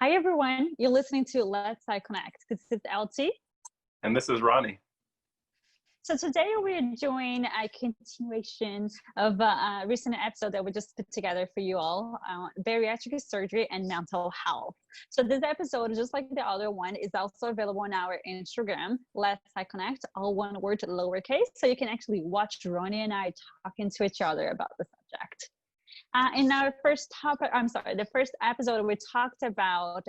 Hi, everyone. You're listening to Let's Psyconnect. This is LT. And this is Ronnie. So today we're doing a continuation of a recent episode that we just put together for you all, bariatric surgery and mental health. So this episode, just like the other one, is also available on our Instagram, Let's Psyconnect, all one word, lowercase. So you can actually watch Ronnie and I talking to each other about the subject. In our first the first episode, we talked about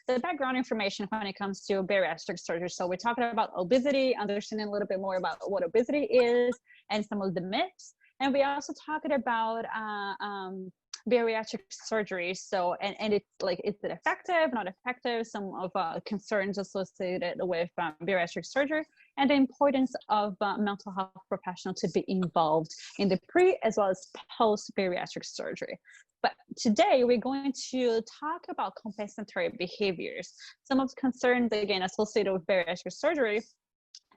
the background information when it comes to bariatric surgery. So we're talking about obesity, understanding a little bit more about what obesity is and some of the myths. And we also talked about bariatric surgery. So, and it's like, is it effective, not effective? Some of concerns associated with bariatric surgery and the importance of mental health professionals to be involved in the pre as well as post bariatric surgery. But today we're going to talk about compensatory behaviors, some of the concerns again associated with bariatric surgery.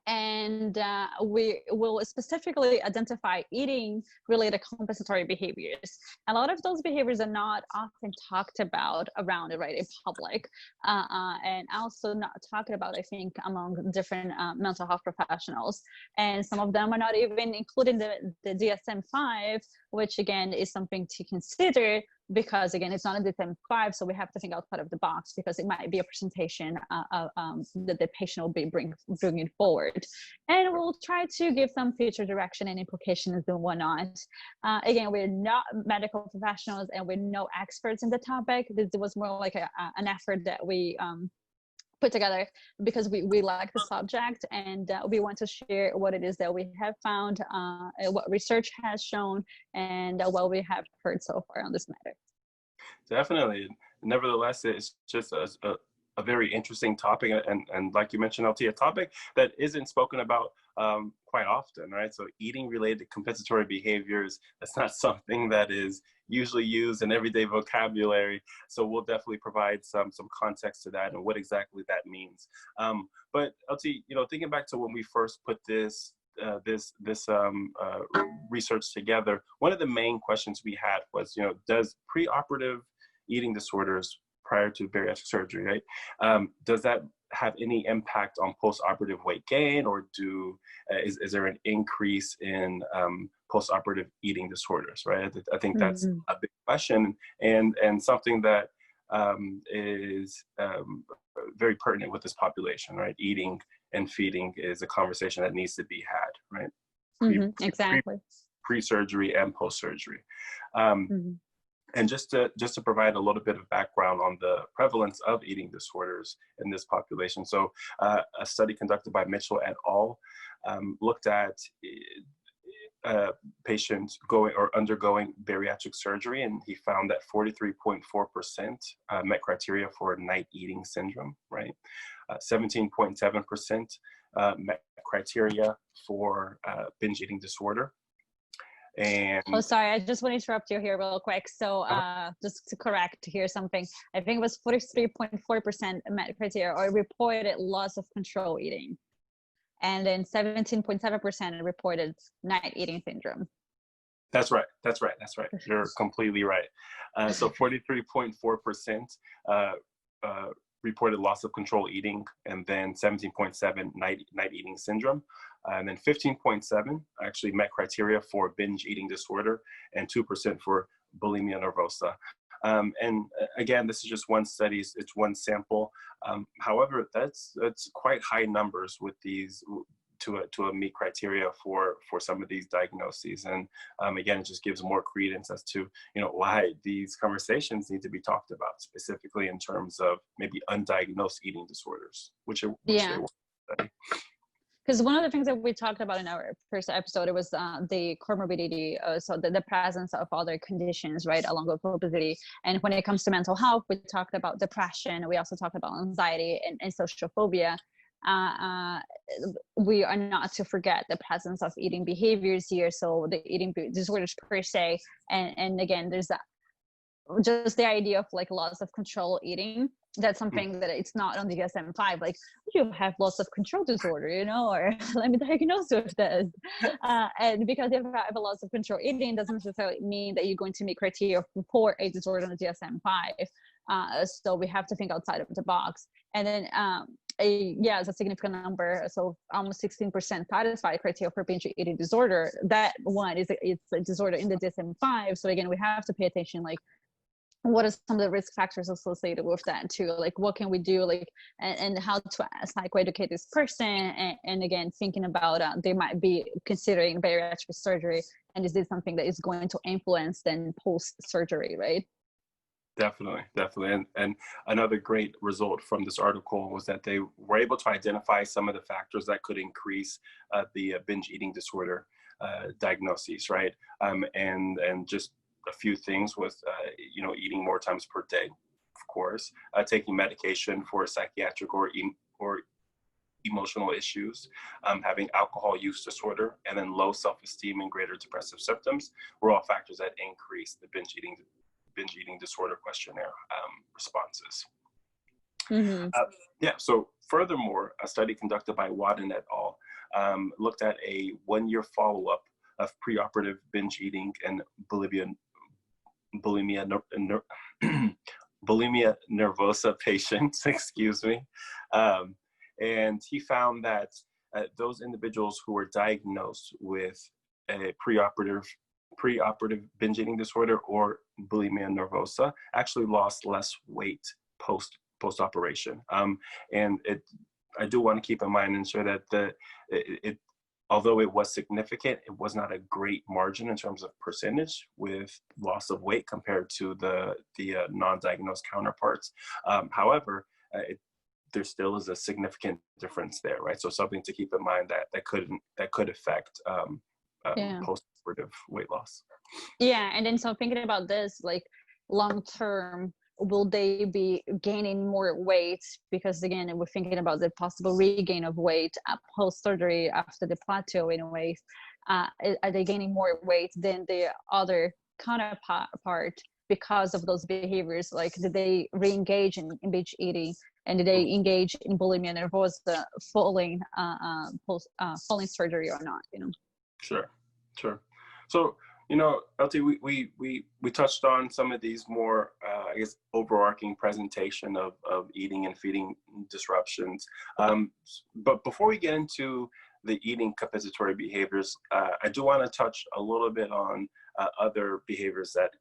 And we will specifically identify eating related compensatory behaviors. A lot of those behaviors are not often talked about around, right, in public, and also not talked about, I think, among different mental health professionals. And some of them are not even included in the DSM-5, which again is something to consider, because again, it's not a DSM-5, so we have to think outside of the box, because it might be a presentation that the patient will be bringing forward. And we'll try to give some future direction and implications and whatnot. Again, we're not medical professionals and we're no experts in the topic. This was more like an effort that we put together because we like the subject, and we want to share what it is that we have found, what research has shown, and what we have heard so far on this matter. Definitely. Nevertheless, it's just a very interesting topic, and like you mentioned, LT, a topic that isn't spoken about quite often, right? So eating related compensatory behaviors, that's not something that is usually used in everyday vocabulary. So we'll definitely provide some context to that and what exactly that means. But LT, thinking back to when we first put this research together, one of the main questions we had was, does preoperative eating disorders prior to bariatric surgery, right? Does that have any impact on post-operative weight gain, or is there an increase in post-operative eating disorders, right? I think that's a big question, and something that is very pertinent with this population, right? Eating and feeding is a conversation that needs to be had, right? Exactly. Pre-surgery and post-surgery. And just to provide a little bit of background on the prevalence of eating disorders in this population. So a study conducted by Mitchell et al. Looked at patients going or undergoing bariatric surgery, and he found that 43.4% met criteria for night eating syndrome, right? 17.7% met criteria for binge eating disorder. And sorry, I just want to interrupt you here real quick. So just to correct here something, I think it was 43.4% met criteria or reported loss of control eating, and then 17.7% reported night eating syndrome. That's right. You're completely right. So 43.4% reported loss of control eating, and then 17.7 night eating syndrome, and then 15.7 actually met criteria for binge eating disorder, and 2% for bulimia nervosa. And again, this is just one study; it's one sample. However, that's quite high numbers with these to a meet criteria for some of these diagnoses. And again, it just gives more credence as to why these conversations need to be talked about, specifically in terms of maybe undiagnosed eating disorders, which they were. Because one of the things that we talked about in our first episode, it was the comorbidity, so the presence of other conditions, right, along with obesity. And when it comes to mental health, we talked about depression. We also talked about anxiety and social phobia. We are not to forget the presence of eating behaviors here. So the eating disorders per se, and again, there's just the idea of like loss of control eating. That's something that it's not on the DSM-5. Like, you have loss of control disorder, or let me diagnose you with this. And because you have a loss of control eating, doesn't necessarily mean that you're going to meet criteria for a disorder on the DSM-5. So we have to think outside of the box. And then it's a significant number. So almost 16% satisfy criteria for binge eating disorder. That one it's a disorder in the DSM-5. So again, we have to pay attention, like, what are some of the risk factors associated with that too? Like, what can we do, like, and how to psychoeducate this person? And again, thinking about they might be considering bariatric surgery, and is this something that is going to influence then post-surgery, right? Definitely. And another great result from this article was that they were able to identify some of the factors that could increase the binge eating disorder diagnoses, right? And just a few things with, eating more times per day, of course, taking medication for psychiatric or emotional issues, having alcohol use disorder, and then low self-esteem and greater depressive symptoms were all factors that increase the binge eating disorder questionnaire responses. Mm-hmm. So furthermore, a study conducted by Wiedemann et al. Looked at a 1-year follow-up of preoperative binge eating and bulimia nervosa patients, excuse me. And he found that those individuals who were diagnosed with a preoperative binge eating disorder or bulimia nervosa actually lost less weight post-operation. And I do want to keep in mind and ensure that although it was significant, it was not a great margin in terms of percentage with loss of weight compared to the non-diagnosed counterparts. However, there still is a significant difference there, right? So something to keep in mind that could affect post-operative weight loss. Yeah, and then so thinking about this, like, long term, will they be gaining more weight? Because again, we're thinking about the possible regain of weight post-surgery after the plateau in a way. Are they gaining more weight than the other counterpart because of those behaviors? Like, did they re-engage in binge eating, and did they engage in bulimia nervosa following surgery or not? Sure. So, LT, we touched on some of these more, overarching presentation of eating and feeding disruptions. But before we get into the eating compensatory behaviors, I do want to touch a little bit on other behaviors that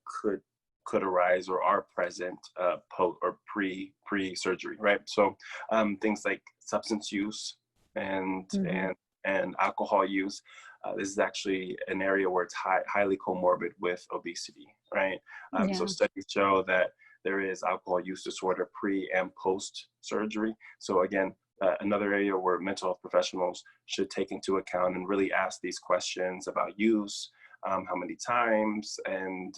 could arise or are present post or pre-surgery, right? So things like substance use and alcohol use. This is actually an area where it's highly comorbid with obesity, right? So studies show that there is alcohol use disorder pre and post surgery. So again, another area where mental health professionals should take into account and really ask these questions about use, how many times, and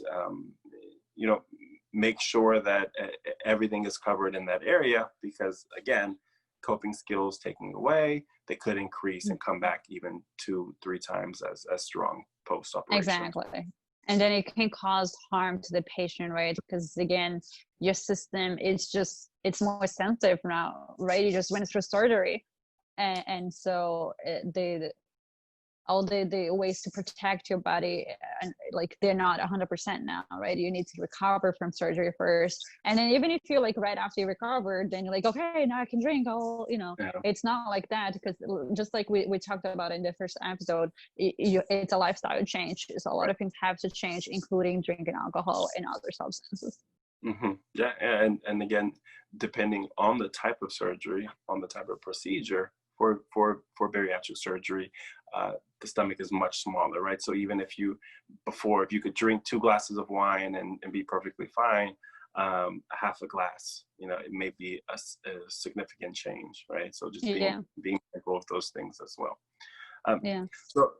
make sure that everything is covered in that area, because again, coping skills taking away, they could increase and come back even 2-3 times as strong post-operation. Exactly. And then it can cause harm to the patient, right? Because again, your system is it's more sensitive now, right? You just went through surgery. And so all the ways to protect your body, and like, they're not 100% now, right? You need to recover from surgery first, and then even if you're like right after you recovered, then you're like, okay, now I can drink. It's not like that, because just like we talked about in the first episode, it's a lifestyle change. So a lot of things have to change, including drinking alcohol and other substances. Mm-hmm. Yeah, and again, depending on the type of surgery, on the type of procedure for bariatric surgery, the stomach is much smaller, right? So even if you could drink 2 glasses of wine and be perfectly fine, half a glass, it may be a significant change, right? So just being mindful of those things as well. So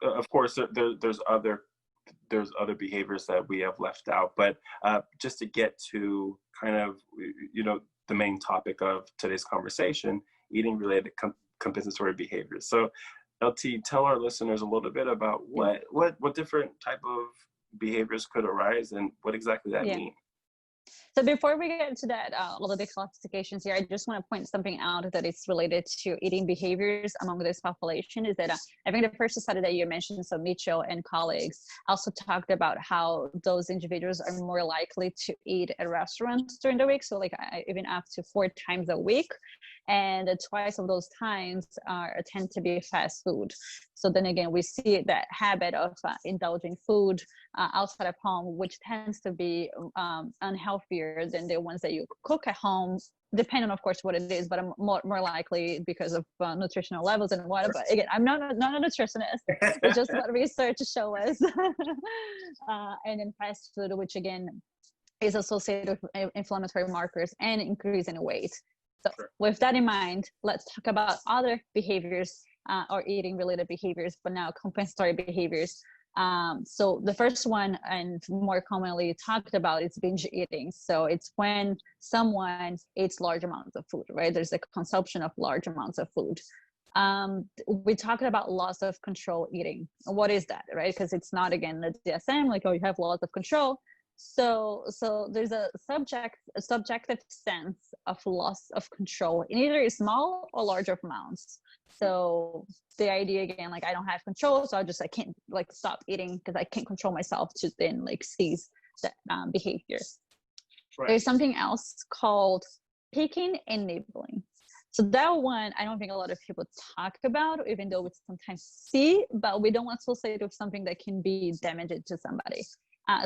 of course, there's other behaviors that we have left out, but just to get to kind of the main topic of today's conversation, eating related compensatory behaviors. So LT, tell our listeners a little bit about what different type of behaviors could arise and what exactly that means. So before we get to that, all of the classifications here, I just want to point something out that it's related to eating behaviors among this population is that I think the first study that you mentioned, so Mitchell and colleagues also talked about how those individuals are more likely to eat at restaurants during the week. So like even up to 4 times a week. And twice of those times tend to be fast food. So then again, we see that habit of indulging food outside of home, which tends to be unhealthier than the ones that you cook at home, depending on, of course, what it is, but more likely because of nutritional levels and what. But again, I'm not a nutritionist. It's just what research show us. And then fast food, which again is associated with inflammatory markers and increase in weight. So with that in mind, let's talk about other behaviors or eating related behaviors, but now compensatory behaviors. So the first one and more commonly talked about is binge eating. So it's when someone eats large amounts of food, right? There's a consumption of large amounts of food. We talked about loss of control eating. What is that, right? Because it's not, again, the DSM, like, oh, you have loss of control. So there's a subjective sense of loss of control in either small or larger amounts. So the idea, again, like, I don't have control, so I can't like stop eating because I can't control myself to then like cease that behavior. Right. There's something else called picking and nibbling. So that one, I don't think a lot of people talk about, even though we sometimes see, but we don't associate it with something that can be damaging to somebody.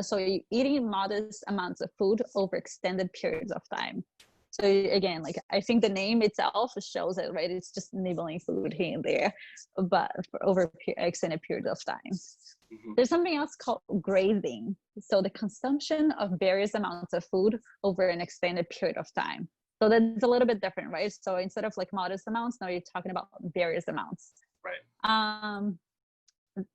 So eating modest amounts of food over extended periods of time. So again, like, I think the name itself shows it, right? It's just nibbling food here and there, but for over extended periods of time. Mm-hmm. There's something else called grazing. So the consumption of various amounts of food over an extended period of time. So that's a little bit different, right? So instead of like modest amounts, now you're talking about various amounts. Right.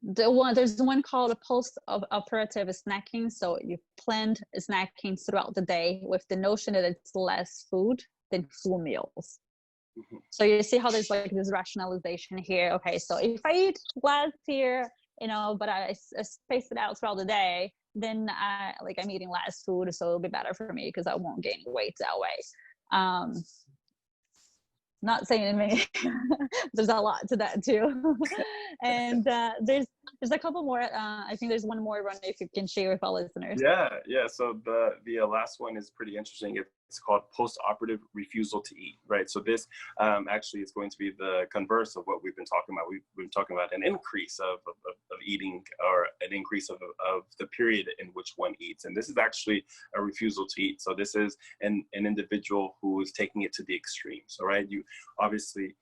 There's one called a post-operative snacking. So you planned snacking throughout the day with the notion that it's less food than full meals. Mm-hmm. So you see how there's like this rationalization here. Okay, so if I eat less here, but I space it out throughout the day, then I'm eating less food, so it'll be better for me because I won't gain weight that way. Not saying anything. There's a lot to that too. And there's a couple more. I think there's one more run if you can share with our listeners. Yeah. So the last one is pretty interesting. It's called post-operative refusal to eat, right? So this actually is going to be the converse of what we've been talking about. We've been talking about an increase of eating, or an increase of the period in which one eats. And this is actually a refusal to eat. So this is an individual who is taking it to the extreme. So, right, you obviously,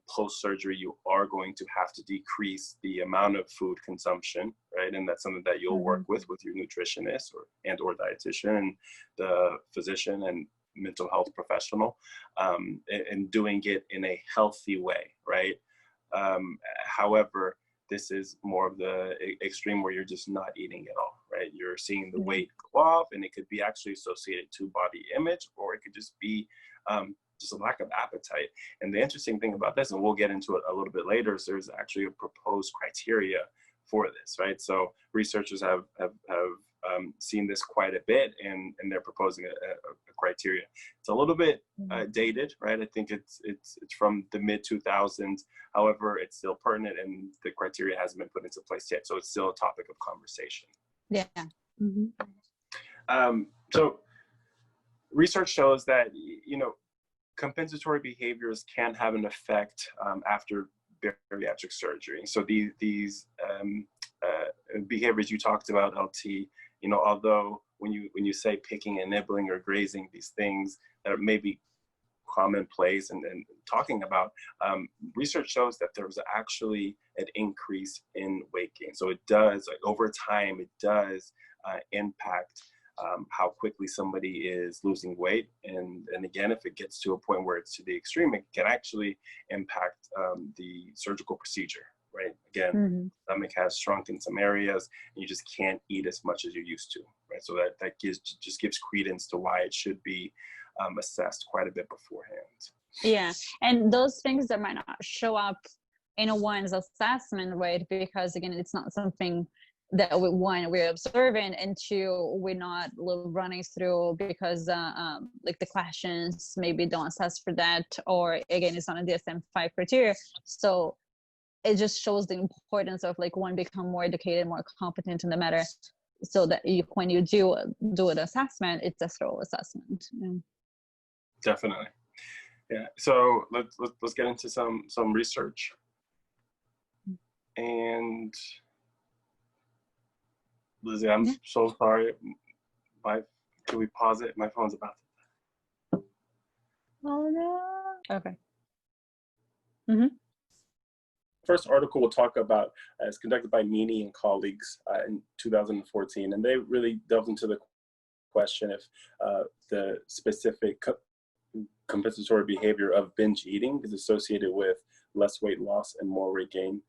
post-surgery, you are going to have to decrease the amount of food consumption, right? And that's something that you'll work with your nutritionist or dietitian, and the physician and mental health professional, and doing it in a healthy way, right? However, this is more of the extreme where you're just not eating at all, right? You're seeing the weight go off, and it could be actually associated to body image, or it could just be just a lack of appetite. And the interesting thing about this, and we'll get into it a little bit later, is there's actually a proposed criteria for this, right? So researchers have seen this quite a bit, and they're proposing a criteria. It's a little bit dated, right? I think it's from the mid 2000s. However, it's still pertinent, and the criteria hasn't been put into place yet. So it's still a topic of conversation. Yeah. Mm-hmm. So research shows that, compensatory behaviors can have an effect after bariatric surgery. So these behaviors you talked about, LT, although when you say picking and nibbling or grazing, these things that may be commonplace and talking about, research shows that there's actually an increase in weight gain. So it does, over time, it does impact how quickly somebody is losing weight. And again, if it gets to a point where it's to the extreme, it can actually impact the surgical procedure, right? Again, stomach has shrunk in some areas, and you just can't eat as much as you used to, right? So that just gives credence to why it should be assessed quite a bit beforehand. Yeah, and those things that might not show up in one's assessment, right? Because again, it's not something that one, we're observing, and two, we're not running through because like the questions maybe don't assess for that, or again, it's not a DSM-5 criteria. So it just shows the importance of like one, become more educated, more competent in the matter, so that when you do an assessment, it's a thorough assessment. Yeah. Definitely. Yeah. So let's get into some research. And Lizzie, I'm so sorry. Can we pause it? My phone's about to. Oh no. Okay. First article we'll talk about is conducted by Meany and colleagues in 2014, and they really delved into the question if the specific compensatory behavior of binge eating is associated with less weight loss and more weight gain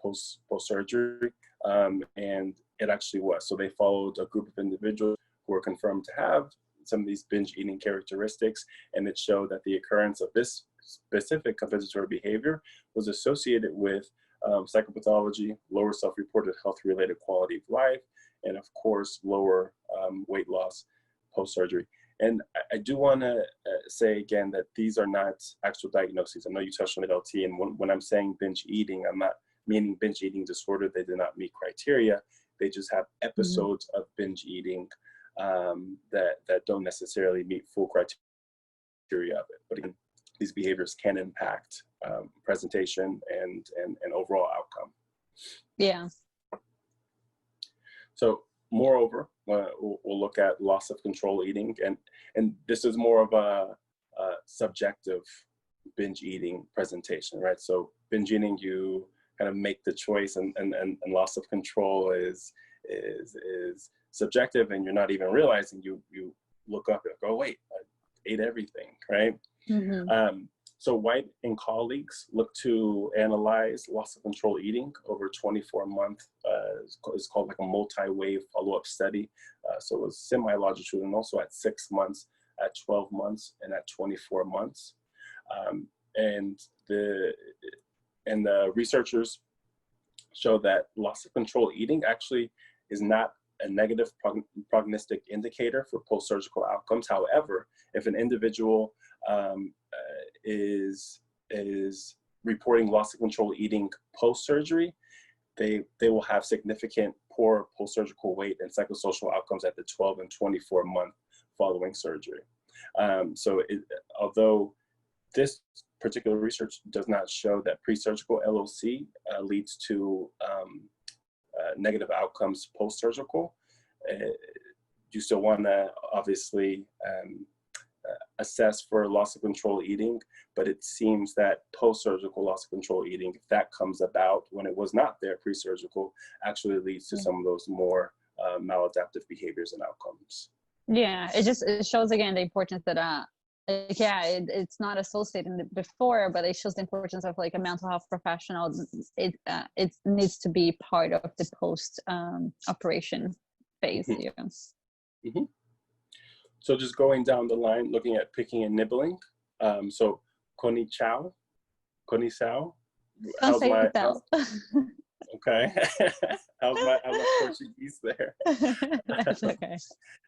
post-surgery, and it actually was. So they followed a group of individuals who were confirmed to have some of these binge eating characteristics, and it showed that the occurrence of this specific compensatory behavior was associated with psychopathology, lower self-reported health-related quality of life, and of course, lower weight loss post-surgery. And I do want to say again that these are not actual diagnoses. I know you touched on it, LT, and when I'm saying binge eating, I'm not meaning binge eating disorder. They do not meet criteria. They just have episodes of binge eating that don't necessarily meet full criteria of it. But again, these behaviors can impact presentation and overall outcome. Yeah. So moreover, we'll look at loss of control eating, and this is more of a subjective binge eating presentation, right? So binge eating, you kind of make the choice, and loss of control is subjective, and you're not even realizing you look up and go, wait, I ate everything, right? So White and colleagues looked to analyze loss of control eating over 24-month. It's called like a multi-wave follow-up study. So it was semi-longitudinal, also at 6 months, at 12 months, and at 24 months. And the researchers show that loss of control eating actually is not a negative prognostic indicator for post-surgical outcomes. However, if an individual is reporting loss of control eating post-surgery, they will have significant poor post-surgical weight and psychosocial outcomes at the 12 and 24 month following surgery. So although this particular research does not show that pre-surgical LOC leads to negative outcomes post-surgical, you still want to obviously assess for loss of control eating, but it seems that post-surgical loss of control eating, if that comes about when it was not there pre-surgical, actually leads to some of those more maladaptive behaviors and outcomes. Yeah, it shows again the importance that it's not associated before, but it shows the importance of like a mental health professional. It needs to be part of the post operation phase. So just going down the line, looking at picking and nibbling. So Connie Sao. Okay. how's my Portuguese there? That's okay.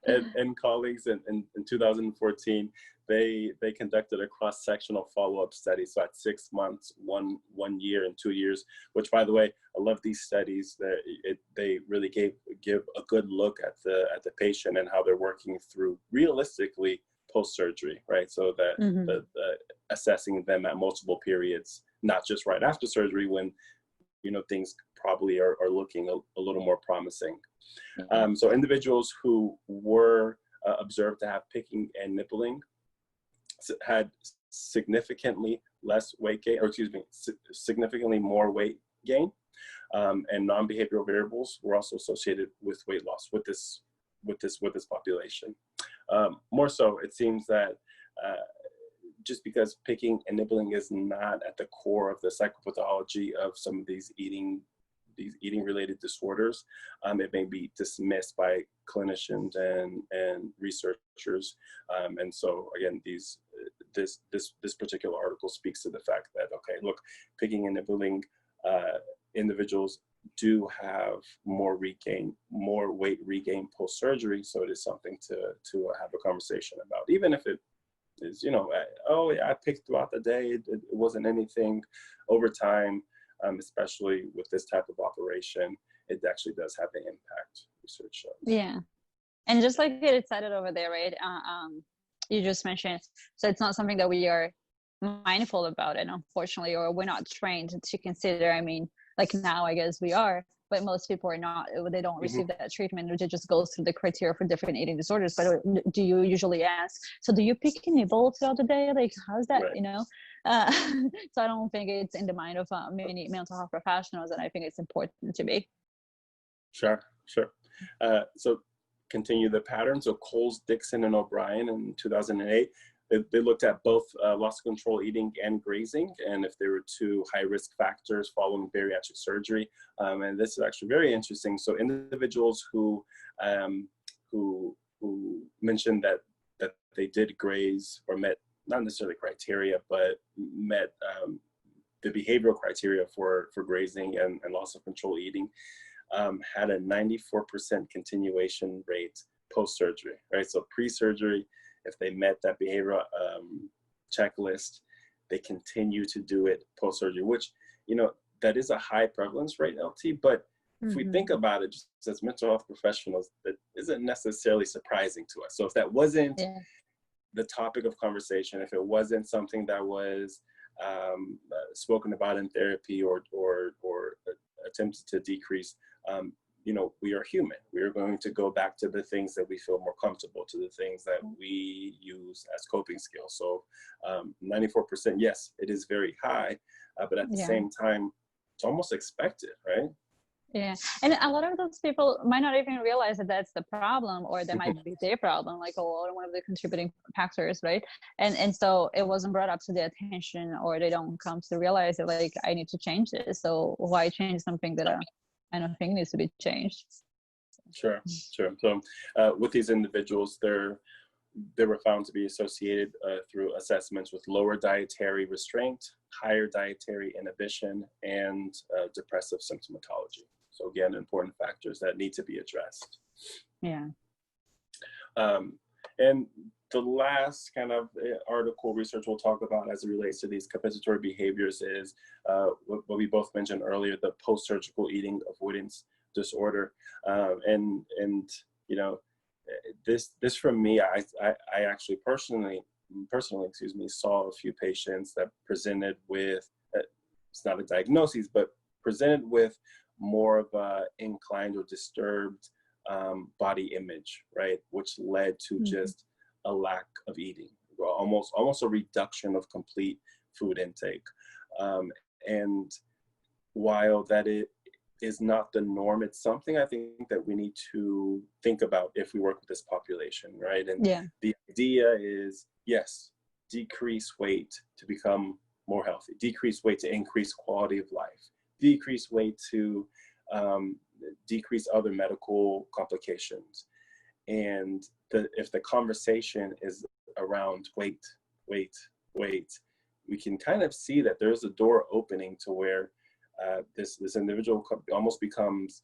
and colleagues in 2014, they conducted a cross-sectional follow-up study. So at 6 months, 1 year, and 2 years, which, by the way, I love these studies. They really give a good look at the patient and how they're working through realistically post-surgery, right? So that the assessing them at multiple periods, not just right after surgery when things probably are looking a little more promising. So individuals who were observed to have picking and nibbling had significantly less weight gain, or significantly more weight gain, and non-behavioral variables were also associated with weight loss with this population. More so, it seems that just because picking and nibbling is not at the core of the psychopathology of some of these eating related disorders, it may be dismissed by clinicians and researchers. And so again, this particular article speaks to the fact that, okay, look, picking and nibbling individuals do have more weight regain post-surgery. So it is something to have a conversation about, even if it is, oh yeah, I picked throughout the day, it wasn't anything. Over time, especially with this type of operation, it actually does have an impact, research shows. Yeah. And just like it said it over there, right? You just mentioned, so it's not something that we are mindful about it, unfortunately, or we're not trained to consider. I mean, like now, I guess we are, but most people are not. They don't receive that treatment, or they just go through the criteria for different eating disorders. But do you usually ask, so do you pick and nibble throughout the day? Like, how's that, Right. So I don't think it's in the mind of many mental health professionals, and I think it's important to be. Sure. So continue the pattern. So Coles, Dixon, and O'Brien in 2008, they looked at both loss of control eating and grazing, and if there were two high-risk factors following bariatric surgery. And this is actually very interesting. So individuals who mentioned that they did graze or met, not necessarily criteria, but met the behavioral criteria for grazing and loss of control eating, had a 94% continuation rate post-surgery, right? So pre-surgery, if they met that behavioral checklist, they continue to do it post-surgery, which, that is a high prevalence rate, LT, but if we think about it, just as mental health professionals, that isn't necessarily surprising to us. So if that wasn't the topic of conversation, if it wasn't something that was spoken about in therapy or attempted to decrease, we are human. We are going to go back to the things that we feel more comfortable, to the things that we use as coping skills. So 94%, yes, it is very high, but at the same time, it's almost expected, right? Yeah, and a lot of those people might not even realize that that's the problem, or that might be their problem, like one of the contributing factors, right? And so it wasn't brought up to their attention, or they don't come to realize that, like, I need to change this. So why change something that I don't think needs to be changed? Sure. So with these individuals, they were found to be associated through assessments with lower dietary restraint, higher dietary inhibition, and depressive symptomatology. So again, important factors that need to be addressed. Yeah. And the last kind of article research we'll talk about as it relates to these compensatory behaviors is what we both mentioned earlier, the post-surgical eating avoidance disorder. And this for me, I actually personally, saw a few patients that presented with, it's not a diagnosis, but presented with more of a inclined or disturbed body image, right? Which led to just a lack of eating, almost a reduction of complete food intake. And while that is not the norm, it's something I think that we need to think about if we work with this population, right? And the idea is, yes, decrease weight to become more healthy, decrease weight to increase quality of life, decrease weight to decrease other medical complications. And if the conversation is around weight, we can kind of see that there's a door opening to where this individual almost becomes,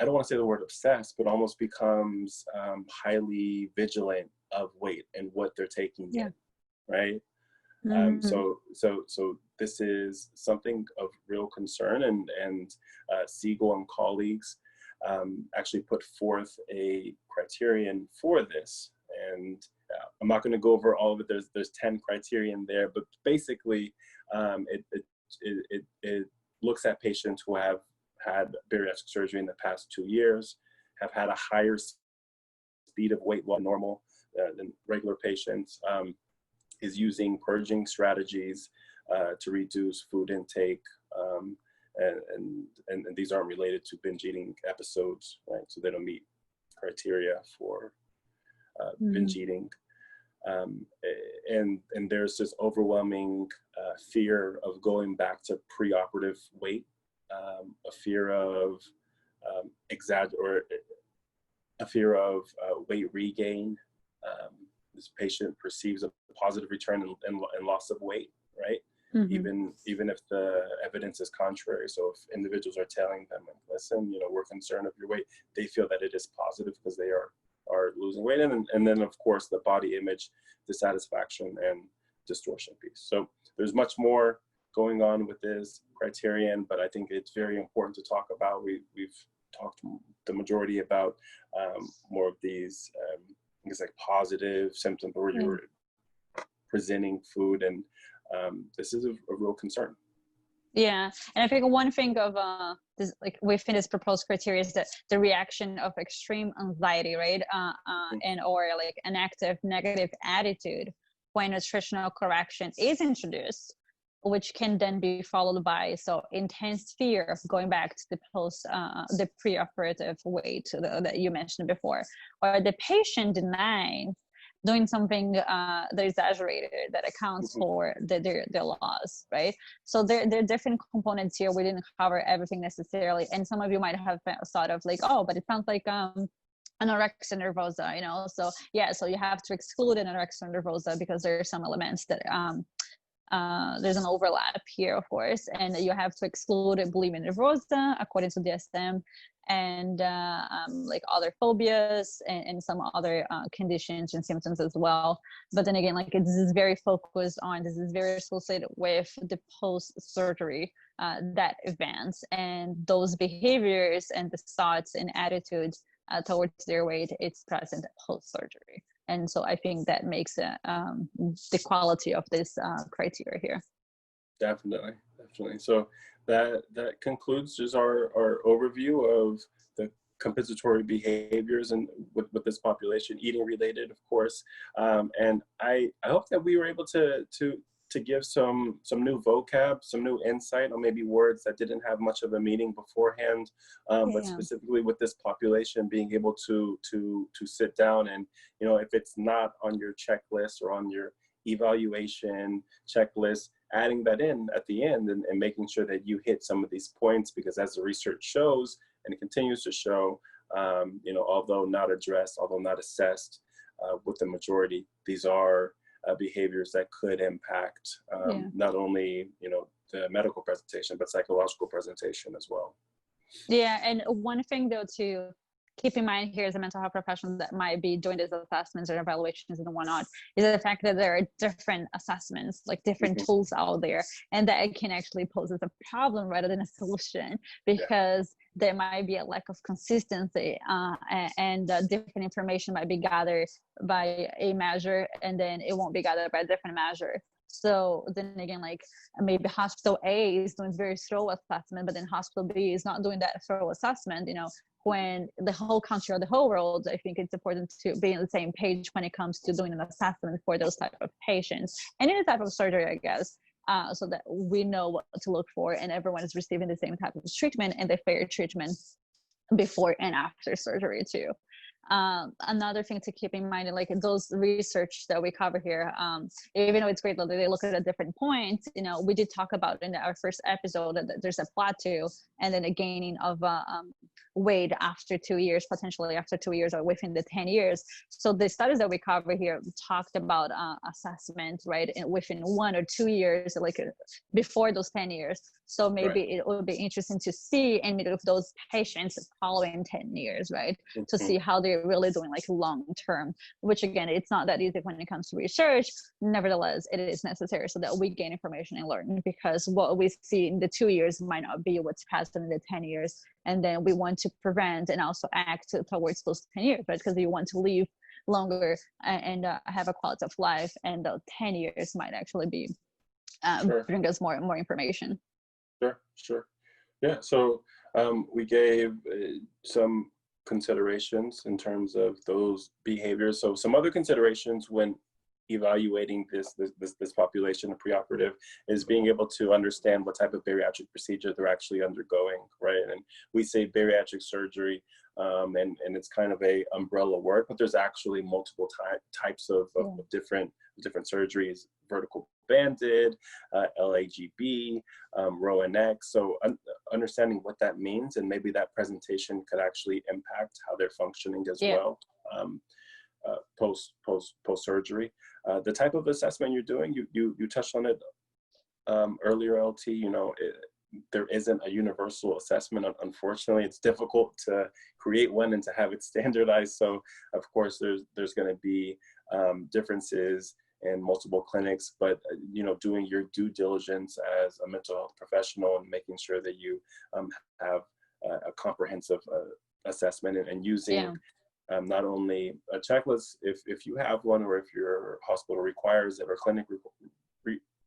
I don't want to say the word obsessed, but almost becomes highly vigilant of weight and what they're taking in, right? So this is something of real concern, and Siegel and colleagues actually put forth a criterion for this. And I'm not going to go over all of it. There's 10 criterion there, but basically it looks at patients who have had bariatric surgery in the past 2 years, have had a higher speed of weight loss normal than regular patients, is using purging strategies to reduce food intake, and these aren't related to binge eating episodes, right? So they don't meet criteria for binge eating. And there's this overwhelming fear of going back to preoperative weight, a fear of weight regain. This patient perceives a positive return and loss of weight, right? even if the evidence is contrary. So if individuals are telling them, like, listen, we're concerned of your weight, they feel that it is positive because they are losing weight. And then of course the body image dissatisfaction and distortion piece. So there's much more going on with this criterion, but I think it's very important to talk about. We've talked the majority about more of these I guess like positive symptoms where you're presenting food, and this is a real concern. Yeah, and I think one thing of this, like within this proposed criteria, is that the reaction of extreme anxiety, right, and or like an active negative attitude when nutritional correction is introduced, which can then be followed by intense fear of going back to the pre-operative weight that you mentioned before, or the patient denying doing something that exaggerated that accounts for their loss, right? So there are different components here. We didn't cover everything necessarily, and some of you might have thought of like, oh, but it sounds like anorexia nervosa, so yeah, so you have to exclude anorexia nervosa because there are some elements that there's an overlap here, of course, and you have to exclude bulimia nervosa according to DSM, and like other phobias and some other conditions and symptoms as well. But then again, like this is very focused on, this is very associated with the post-surgery that events and those behaviors and the thoughts and attitudes towards their weight, it's present post-surgery. And so I think that makes the quality of this criteria here. Definitely. So that concludes just our overview of the compensatory behaviors and with this population, eating related, of course. And I hope that we were able to give some new vocab, some new insight on maybe words that didn't have much of a meaning beforehand, but specifically with this population, being able to sit down and, if it's not on your checklist or on your evaluation checklist, adding that in at the end and making sure that you hit some of these points, because as the research shows, and it continues to show, although not addressed, although not assessed with the majority, these are behaviors that could impact not only the medical presentation but psychological presentation as well. Yeah, and one thing though to keep in mind here as a mental health professional that might be doing these assessments or evaluations and whatnot is the fact that there are different assessments, like different tools out there, and that it can actually pose as a problem rather than a solution, because there might be a lack of consistency and different information might be gathered by a measure and then it won't be gathered by a different measure. So then again, like maybe hospital A is doing very thorough assessment, but then hospital B is not doing that thorough assessment, when the whole country or the whole world, I think it's important to be on the same page when it comes to doing an assessment for those type of patients and any type of surgery, I guess, so that we know what to look for and everyone is receiving the same type of treatment and the fair treatment before and after surgery too. Another thing to keep in mind, like those research that we cover here, even though it's great that they look at a different point, we did talk about in our first episode that there's a plateau and then a gaining of weight after 2 years, potentially after 2 years or within the 10 years. So the studies that we cover here talked about assessment, right, within 1 or 2 years, like before those 10 years. So maybe it would be interesting to see and meet with those patients following 10 years, right, to see how they're really doing like long term, which again, it's not that easy when it comes to research. Nevertheless, it is necessary so that we gain information and learn, because what we see in the 2 years might not be what's passed in the 10 years. And then we want to prevent and also act towards those 10 years, right? Because you want to live longer and have a quality of life, and 10 years might actually be bring us more information. Sure. Yeah, so we gave some considerations in terms of those behaviors. So some other considerations when evaluating this population of preoperative is being able to understand what type of bariatric procedure they're actually undergoing, right? And we say bariatric surgery, and it's kind of a umbrella word, but there's actually multiple types of different surgeries: vertical banded, LAGB, row and neck. So understanding what that means, and maybe that presentation could actually impact how they're functioning as well. Post surgery, the type of assessment you're doing, you touched on it earlier, LT, there isn't a universal assessment. Unfortunately, it's difficult to create one and to have it standardized. So of course, there's going to be differences in multiple clinics, but doing your due diligence as a mental health professional and making sure that you have a comprehensive assessment and using not only a checklist if you have one, or if your hospital requires it or clinic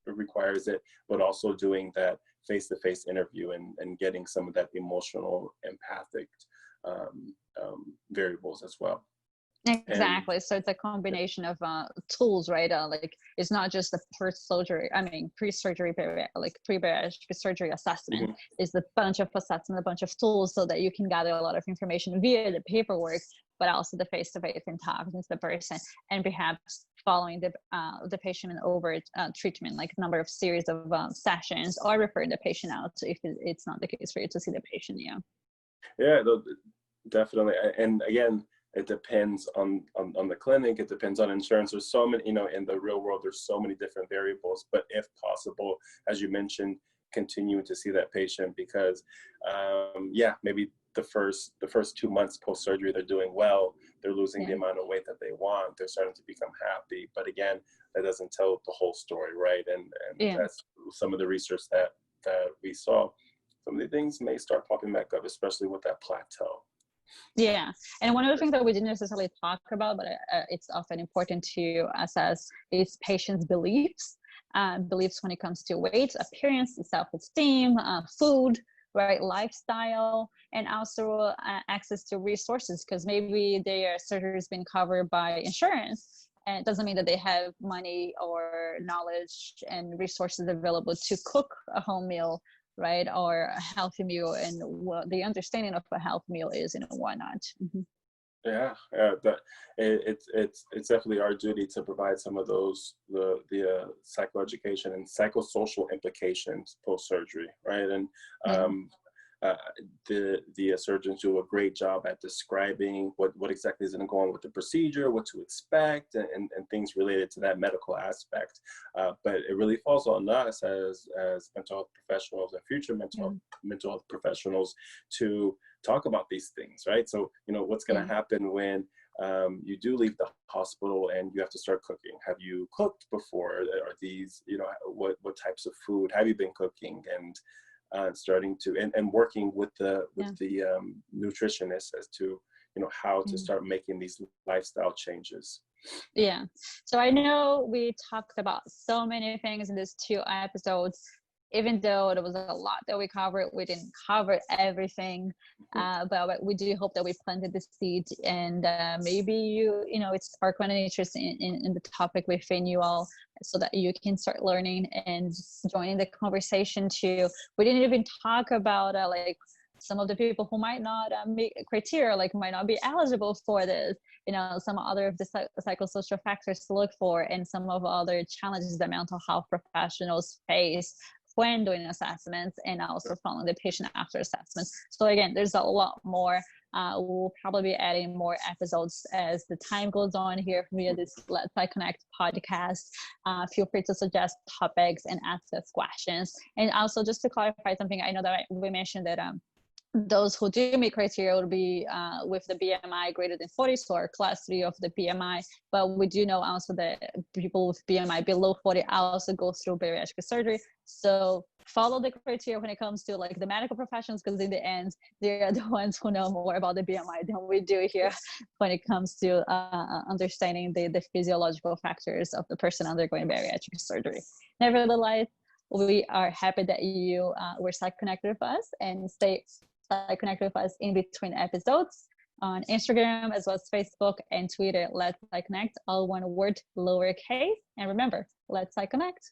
requires it, but also doing that face-to-face interview and getting some of that emotional, empathic variables as well. Exactly. So it's a combination of tools, right? Like it's not just the pre-surgery pre-bariatric surgery assessment. It's a bunch of assessment, a bunch of tools, so that you can gather a lot of information via the paperwork, but also the face-to-face and talking to the person, and perhaps following the patient over treatment, like number of series of sessions, or refer the patient out if it's not the case for you to see the patient. Yeah, definitely. And again, it depends on the clinic. It depends on insurance. There's so many, in the real world, there's so many different variables. But if possible, as you mentioned, continue to see that patient, because maybe the first 2 months post-surgery, they're doing well. They're losing the amount of weight that they want. They're starting to become happy. But again, that doesn't tell the whole story, right? And that's some of the research that we saw. Some of the things may start popping back up, especially with that plateau. Yeah, and one of the things that we didn't necessarily talk about, but it's often important to assess, is patients' beliefs. Beliefs when it comes to weight, appearance, self-esteem, food, right, lifestyle, and also access to resources, because maybe their surgery has been covered by insurance, and it doesn't mean that they have money or knowledge and resources available to cook a home meal, right, or a healthy meal, and what the understanding of a healthy meal is and whatnot. It's definitely our duty to provide some of those the psychoeducation and psychosocial implications post surgery, right? And the surgeons do a great job at describing what exactly is going to go on with the procedure, what to expect, and things related to that medical aspect. But it really falls on us as mental health professionals and future mental health professionals to talk about these things, right? So, what's going to happen when you do leave the hospital and you have to start cooking? Have you cooked before? Are these, what types of food have you been cooking? And starting to and working with the nutritionist as to how to start making these lifestyle changes. So I know we talked about so many things in these 2 episodes. Even though there was a lot that we covered, we didn't cover everything, but we do hope that we planted the seed, and maybe it sparked an interest in the topic within you all, so that you can start learning and joining the conversation too. We didn't even talk about like some of the people who might not meet criteria, like might not be eligible for this, some other of the psychosocial factors to look for, and some of other challenges that mental health professionals face when doing assessments, and also following the patient after assessments. So again, there's a lot more. We'll probably be adding more episodes as the time goes on here via this Let's Psyconnect podcast. Feel free to suggest topics and ask us questions. And also, just to clarify something, I know that we mentioned that those who do meet criteria will be with the BMI greater than 40, so our class 3 of the BMI. But we do know also that people with BMI below 40 also go through bariatric surgery. So follow the criteria when it comes to like the medical professions, because in the end, they're the ones who know more about the BMI than we do here when it comes to understanding the physiological factors of the person undergoing bariatric surgery. Nevertheless, we are happy that you were connected with us, and stay connect with us in between episodes on Instagram as well as Facebook and Twitter. Let's Connect, all one word, lowercase. And remember, let's connect.